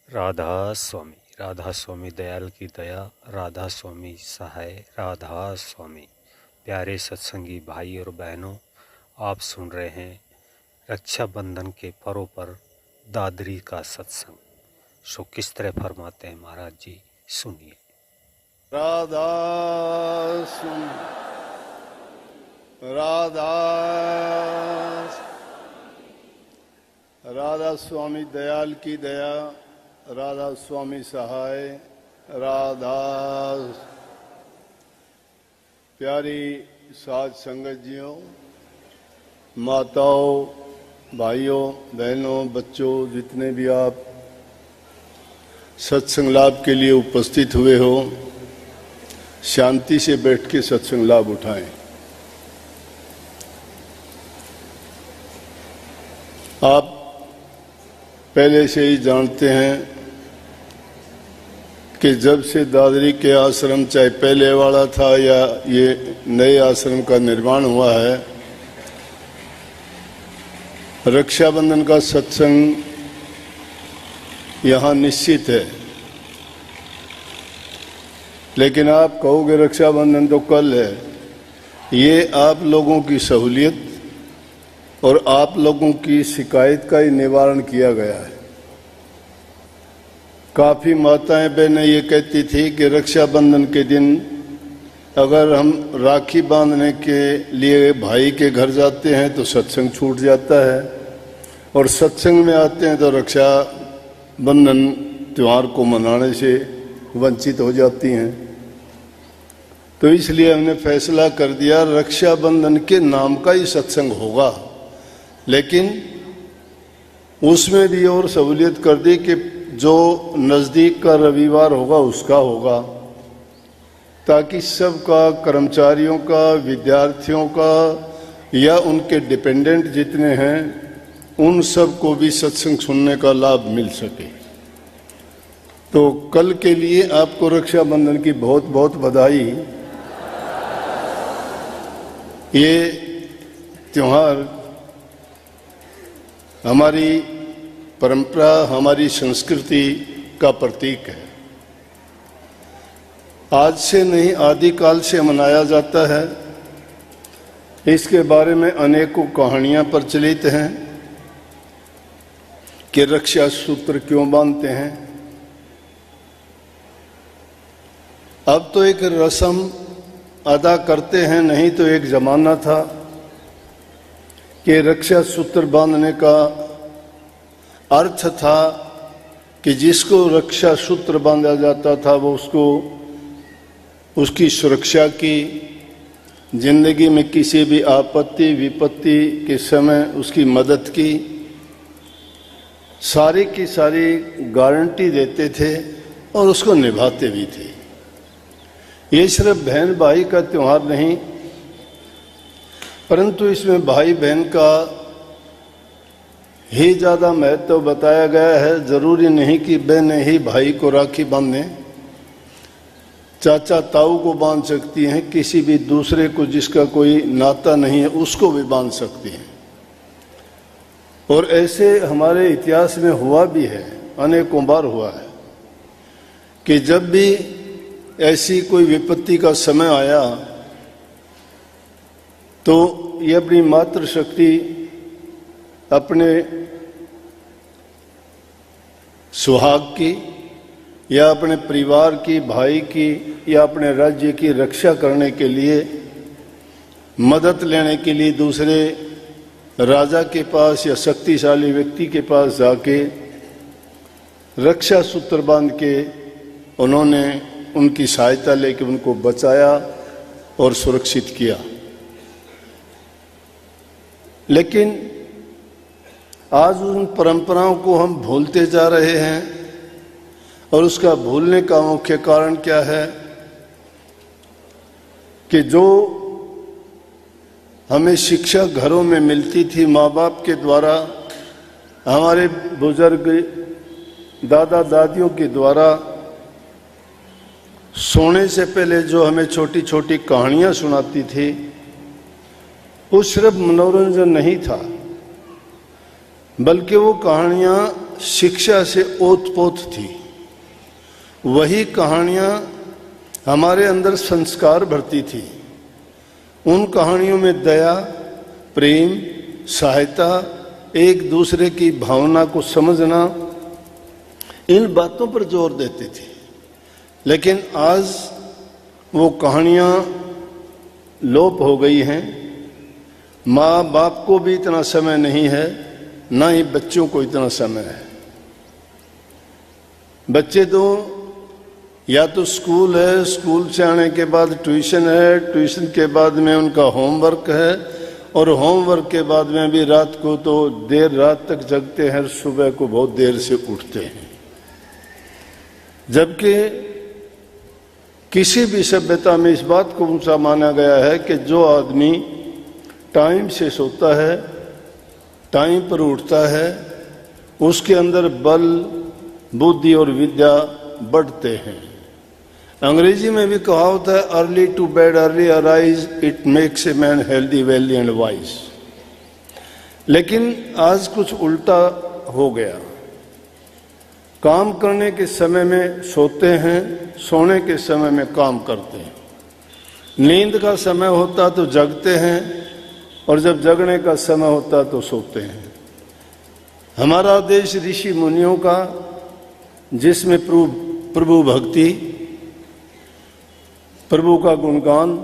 राधा स्वामी दयाल की दया, राधा स्वामी सहाय, राधा स्वामी। प्यारे सत्संगी भाई और बहनों, आप सुन रहे हैं रक्षाबंधन के पर्व पर दादरी का सत्संग। सो किस तरह फरमाते हैं महाराज जी, सुनिए। राधा राधा स्वामी दयाल की दया, राधा स्वामी सहाय, राधा। प्यारी साध संगत जियों, माताओं, भाइयों, बहनों, बच्चों, जितने भी आप सत्संग लाभ के लिए उपस्थित हुए हो, शांति से बैठ के सत्संग लाभ उठाएं। आप पहले से ही जानते हैं कि जब से दादरी के आश्रम, चाहे पहले वाला था या ये नए आश्रम का निर्माण हुआ है, रक्षाबंधन का सत्संग यहाँ निश्चित है। लेकिन आप कहोगे रक्षाबंधन तो कल है। ये आप लोगों की सहूलियत और आप लोगों की शिकायत का ही निवारण किया गया है। काफ़ी माताएं बहनें ये कहती थी कि रक्षाबंधन के दिन अगर हम राखी बांधने के लिए भाई के घर जाते हैं तो सत्संग छूट जाता है, और सत्संग में आते हैं तो रक्षाबंधन त्यौहार को मनाने से वंचित हो जाती हैं। तो इसलिए हमने फैसला कर दिया रक्षाबंधन के नाम का ही सत्संग होगा, लेकिन उसमें भी और सहूलियत कर दी कि जो नज़दीक का रविवार होगा उसका होगा, ताकि सबका, कर्मचारियों का, विद्यार्थियों का या उनके डिपेंडेंट जितने हैं उन सब को भी सत्संग सुनने का लाभ मिल सके। तो कल के लिए आपको रक्षाबंधन की बहुत बहुत बधाई। ये त्योहार हमारी परंपरा, हमारी संस्कृति का प्रतीक है। आज से नहीं, आदिकाल से मनाया जाता है। इसके बारे में अनेकों कहानियां प्रचलित हैं कि रक्षा सूत्र क्यों बांधते हैं। अब तो एक रस्म अदा करते हैं, नहीं तो एक जमाना था कि रक्षा सूत्र बांधने का अर्थ था कि जिसको रक्षा सूत्र बांधा जाता था वो उसको, उसकी सुरक्षा की, जिंदगी में किसी भी आपत्ति विपत्ति के समय उसकी मदद की, सारी की सारी गारंटी देते थे और उसको निभाते भी थे। ये सिर्फ बहन भाई का त्योहार नहीं, परंतु इसमें भाई बहन का ही ज़्यादा महत्व बताया गया है। जरूरी नहीं कि बहनें ही भाई को राखी बांधें, चाचा ताऊ को बांध सकती हैं, किसी भी दूसरे को जिसका कोई नाता नहीं है उसको भी बांध सकती हैं। और ऐसे हमारे इतिहास में हुआ भी है, अनेकों बार हुआ है कि जब भी ऐसी कोई विपत्ति का समय आया तो ये अपनी मातृशक्ति, अपने सुहाग की या अपने परिवार की, भाई की या अपने राज्य की रक्षा करने के लिए, मदद लेने के लिए दूसरे राजा के पास या शक्तिशाली व्यक्ति के पास जाके रक्षा सूत्र बांध के उन्होंने उनकी सहायता लेके उनको बचाया और सुरक्षित किया। लेकिन आज उन परंपराओं को हम भूलते जा रहे हैं, और उसका भूलने का मुख्य कारण क्या है कि जो हमें शिक्षा घरों में मिलती थी माँ बाप के द्वारा, हमारे बुजुर्ग दादा दादियों के द्वारा, सोने से पहले जो हमें छोटी छोटी कहानियां सुनाती थी, वो सिर्फ मनोरंजन नहीं था, बल्कि वो कहानियां शिक्षा से ओतपोत थी। वही कहानियां हमारे अंदर संस्कार भरती थी। उन कहानियों में दया, प्रेम, सहायता, एक दूसरे की भावना को समझना, इन बातों पर जोर देती थी। लेकिन आज वो कहानियां लोप हो गई हैं। माँ बाप को भी इतना समय नहीं है, ना ही बच्चों को इतना समय है। बच्चे तो या तो स्कूल है, स्कूल से आने के बाद ट्यूशन है, ट्यूशन के बाद में उनका होमवर्क है, और होमवर्क के बाद में भी रात को तो देर रात तक जगते हैं, सुबह को बहुत देर से उठते हैं। जबकि किसी भी सभ्यता में इस बात को ऊंचा माना गया है कि जो आदमी टाइम से सोता है, टाइम पर उठता है, उसके अंदर बल, बुद्धि और विद्या बढ़ते हैं। अंग्रेजी में भी कहावत है, early to bed early arise, it makes a man healthy wealthy and wise. लेकिन आज कुछ उल्टा हो गया। काम करने के समय में सोते हैं, सोने के समय में काम करते हैं। नींद का समय होता तो जगते हैं, और जब जगने का समय होता तो सोते हैं। हमारा देश ऋषि मुनियों का, जिसमें प्रभु भक्ति, प्रभु का गुणगान,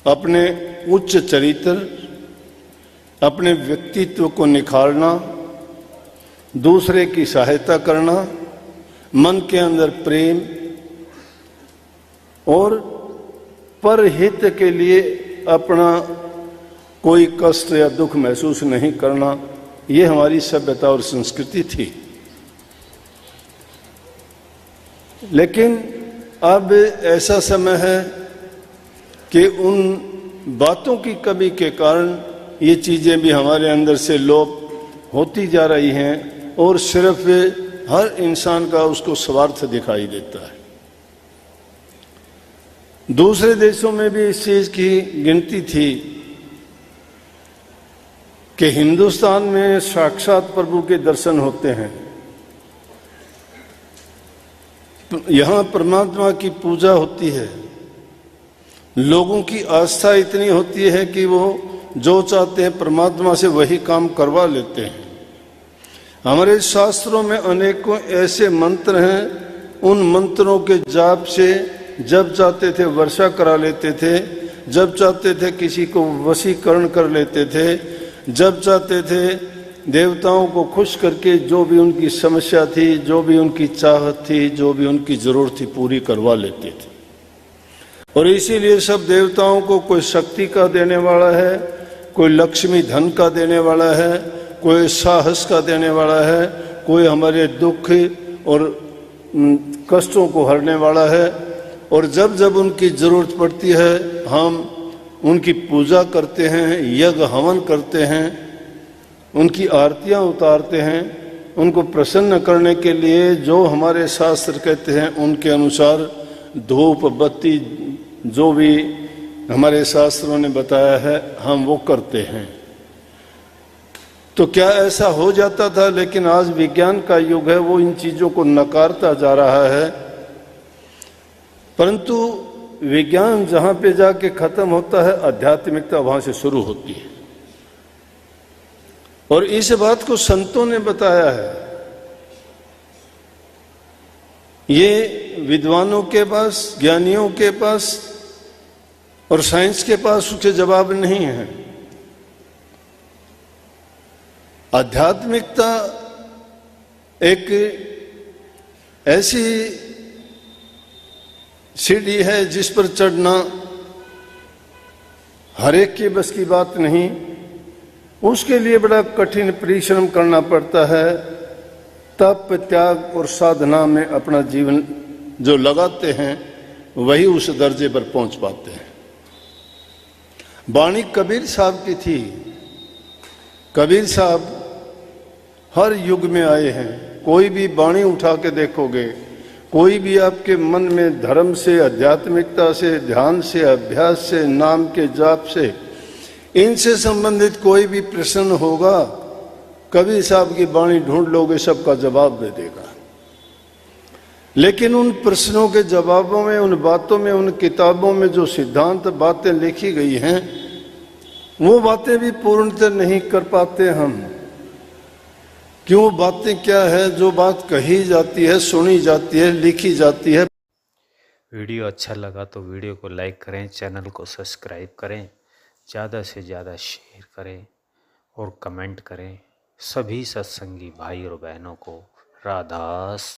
अपने उच्च चरित्र, अपने व्यक्तित्व को निखारना, दूसरे की सहायता करना, मन के अंदर प्रेम और परहित के लिए अपना कोई कष्ट या दुख महसूस नहीं करना, ये हमारी सभ्यता और संस्कृति थी। लेकिन अब ऐसा समय है कि उन बातों की कमी के कारण ये चीज़ें भी हमारे अंदर से लोप होती जा रही हैं, और सिर्फ हर इंसान का उसको स्वार्थ दिखाई देता है। दूसरे देशों में भी इस चीज़ की गिनती थी कि हिंदुस्तान में साक्षात प्रभु के दर्शन होते हैं। यहाँ परमात्मा की पूजा होती है। लोगों की आस्था इतनी होती है कि वो जो चाहते हैं परमात्मा से वही काम करवा लेते हैं। हमारे शास्त्रों में अनेकों ऐसे मंत्र हैं, उन मंत्रों के जाप से जब चाहते थे वर्षा करा लेते थे, जब चाहते थे किसी को वशीकरण कर लेते थे, जब चाहते थे देवताओं को खुश करके जो भी उनकी समस्या थी, जो भी उनकी चाहत थी, जो भी उनकी जरूरत थी, पूरी करवा लेते थे। और इसीलिए सब देवताओं को कोई शक्ति का देने वाला है, कोई लक्ष्मी धन का देने वाला है, कोई साहस का देने वाला है, कोई हमारे दुख और कष्टों को हरने वाला है। और जब जब उनकी जरूरत पड़ती है हम उनकी पूजा करते हैं, यज्ञ हवन करते हैं, उनकी आरतियां उतारते हैं। उनको प्रसन्न करने के लिए जो हमारे शास्त्र कहते हैं उनके अनुसार धूप बत्ती जो भी हमारे शास्त्रों ने बताया है हम वो करते हैं। तो क्या ऐसा हो जाता था? लेकिन आज विज्ञान का युग है, वो इन चीज़ों को नकारता जा रहा है। परंतु विज्ञान जहाँ पे जाके खत्म होता है, आध्यात्मिकता वहाँ से शुरू होती है। और इस बात को संतों ने बताया है। ये विद्वानों के पास, ज्ञानियों के पास और साइंस के पास उसके जवाब नहीं है। आध्यात्मिकता एक ऐसी सीढ़ी है जिस पर चढ़ना हर एक के बस की बात नहीं। उसके लिए बड़ा कठिन परिश्रम करना पड़ता है। तप, त्याग और साधना में अपना जीवन जो लगाते हैं वही उस दर्जे पर पहुंच पाते हैं। वाणी कबीर साहब की थी। कबीर साहब हर युग में आए हैं। कोई भी वाणी उठा के देखोगे, कोई भी आपके मन में धर्म से, आध्यात्मिकता से, ध्यान से, अभ्यास से, नाम के जाप से, इनसे संबंधित कोई भी प्रश्न होगा कबीर साहब की वाणी ढूंढ लोगे, सबका जवाब दे देगा। लेकिन उन प्रश्नों के जवाबों में, उन बातों में, उन किताबों में जो सिद्धांत बातें लिखी गई हैं, वो बातें भी पूर्णतः नहीं कर पाते हम। क्यों? बातें क्या है? जो बात कही जाती है, सुनी जाती है, लिखी जाती है। वीडियो अच्छा लगा तो वीडियो को लाइक करें, चैनल को सब्सक्राइब करें, ज़्यादा से ज़्यादा शेयर करें और कमेंट करें। सभी सत्संगी भाई और बहनों को राधा